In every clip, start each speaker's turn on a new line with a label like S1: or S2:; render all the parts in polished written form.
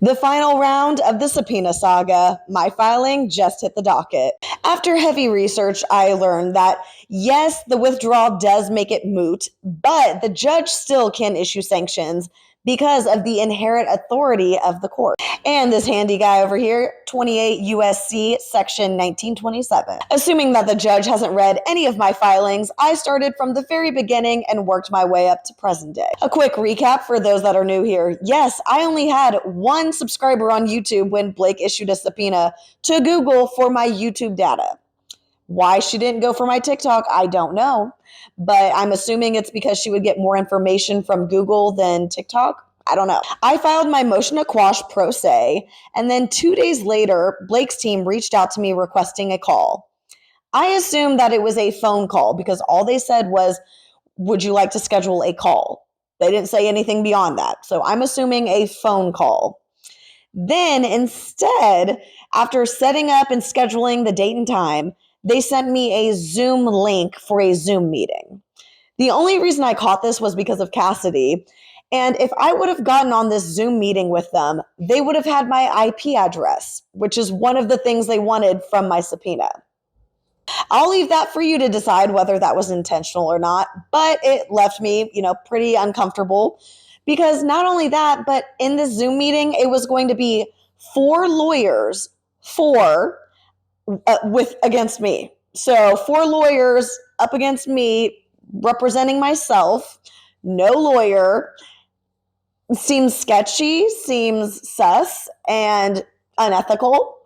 S1: The final round of the Subpoena Saga, my filing just hit the docket. After heavy research, I learned that yes, the withdrawal does make it moot, but the judge still can issue sanctions because of the inherent authority of the court. And this handy guy over here, 28 USC section 1927. Assuming that the judge hasn't read any of my filings, I started from the very beginning and worked my way up to present day. A quick recap for those that are new here. Yes, I only had one subscriber on YouTube when Blake issued a subpoena to Google for my YouTube data. Why she didn't go for my TikTok, I don't know. But I'm assuming it's because she would get more information from Google than TikTok. I don't know. I filed my motion to quash pro se, and then 2 days later, Blake's team reached out to me requesting a call. I assumed that it was a phone call because all they said was, would you like to schedule a call? They didn't say anything beyond that. So I'm assuming a phone call. Then instead, after setting up and scheduling the date and time, they sent me a Zoom link for a Zoom meeting. The only reason I caught this was because of Cassidy. And if I would have gotten on this Zoom meeting with them, they would have had my IP address, which is one of the things they wanted from my subpoena. I'll leave that for you to decide whether that was intentional or not, but it left me, pretty uncomfortable because not only that, but in this Zoom meeting, it was going to be 4 lawyers, against me. So 4 lawyers up against me representing myself, no lawyer. Seems sketchy, seems sus, and unethical.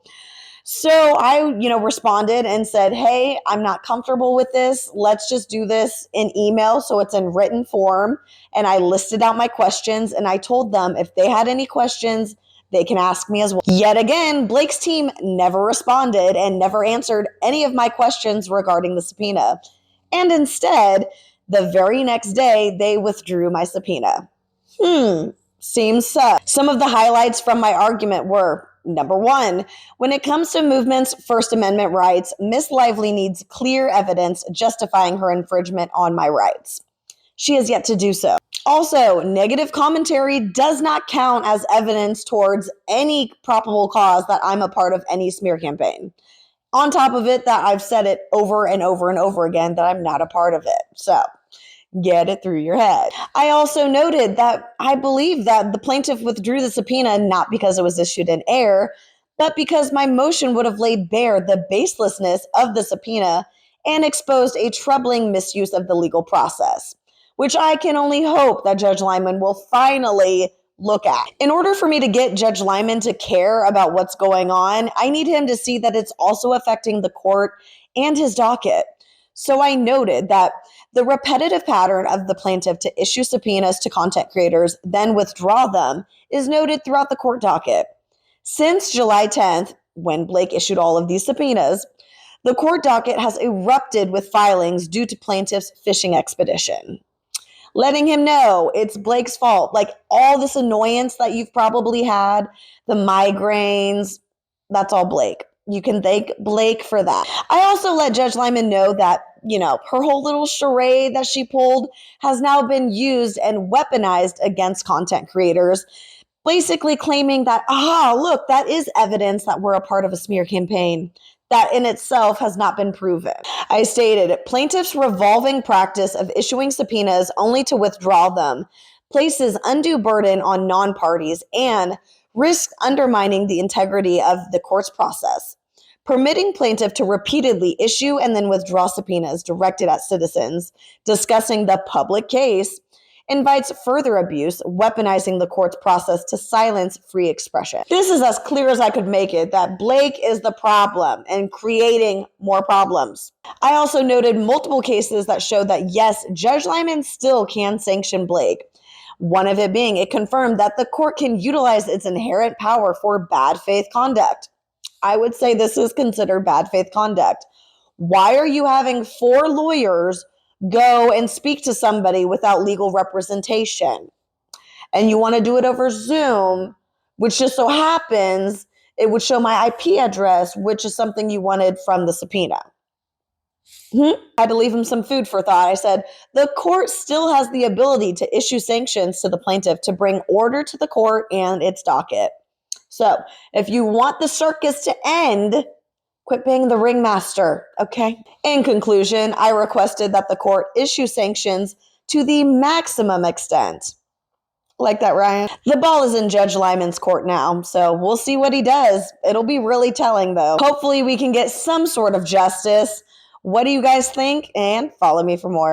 S1: So I, responded and said, hey, I'm not comfortable with this. Let's just do this in email so it's in written form. And I listed out my questions and I told them if they had any questions, they can ask me as well. Yet again, Blake's team never responded and never answered any of my questions regarding the subpoena. And instead, the very next day, they withdrew my subpoena. Seems sus. Some of the highlights from my argument were, number 1, when it comes to movement's First Amendment rights, Miss Lively needs clear evidence justifying her infringement on my rights. She has yet to do so. Also, negative commentary does not count as evidence towards any probable cause that I'm a part of any smear campaign. On top of it, that I've said it over and over and over again that I'm not a part of it. So, get it through your head. I also noted that I believe that the plaintiff withdrew the subpoena not because it was issued in error, but because my motion would have laid bare the baselessness of the subpoena and exposed a troubling misuse of the legal process, which I can only hope that Judge Lyman will finally look at. In order for me to get Judge Lyman to care about what's going on, I need him to see that it's also affecting the court and his docket. So I noted that the repetitive pattern of the plaintiff to issue subpoenas to content creators, then withdraw them, is noted throughout the court docket. Since July 10th, when Blake issued all of these subpoenas, the court docket has erupted with filings due to plaintiff's fishing expedition. Letting him know it's Blake's fault. Like all this annoyance that you've probably had, the migraines, that's all Blake. You can thank Blake for that. I also let Judge Lyman know that, her whole little charade that she pulled has now been used and weaponized against content creators, basically claiming that, look, that is evidence that we're a part of a smear campaign. That in itself has not been proven. I stated, plaintiff's revolving practice of issuing subpoenas only to withdraw them places undue burden on non-parties and risks undermining the integrity of the court's process. Permitting plaintiff to repeatedly issue and then withdraw subpoenas directed at citizens discussing the public case invites further abuse, weaponizing the court's process to silence free expression. This is as clear as I could make it, that Blake is the problem and creating more problems. I also noted multiple cases that showed that yes, Judge Lyman still can sanction Blake. One of it being, it confirmed that the court can utilize its inherent power for bad faith conduct. I would say this is considered bad faith conduct. Why are you having 4 lawyers go and speak to somebody without legal representation? And you want to do it over Zoom, which just so happens it would show my IP address, which is something you wanted from the subpoena. I had to leave him some food for thought. I said, the court still has the ability to issue sanctions to the plaintiff to bring order to the court and its docket. So if you want the circus to end, quit being the ringmaster, okay? In conclusion, I requested that the court issue sanctions to the maximum extent. Like that, Ryan? The ball is in Judge Lyman's court now, so we'll see what he does. It'll be really telling, though. Hopefully we can get some sort of justice. What do you guys think? And follow me for more.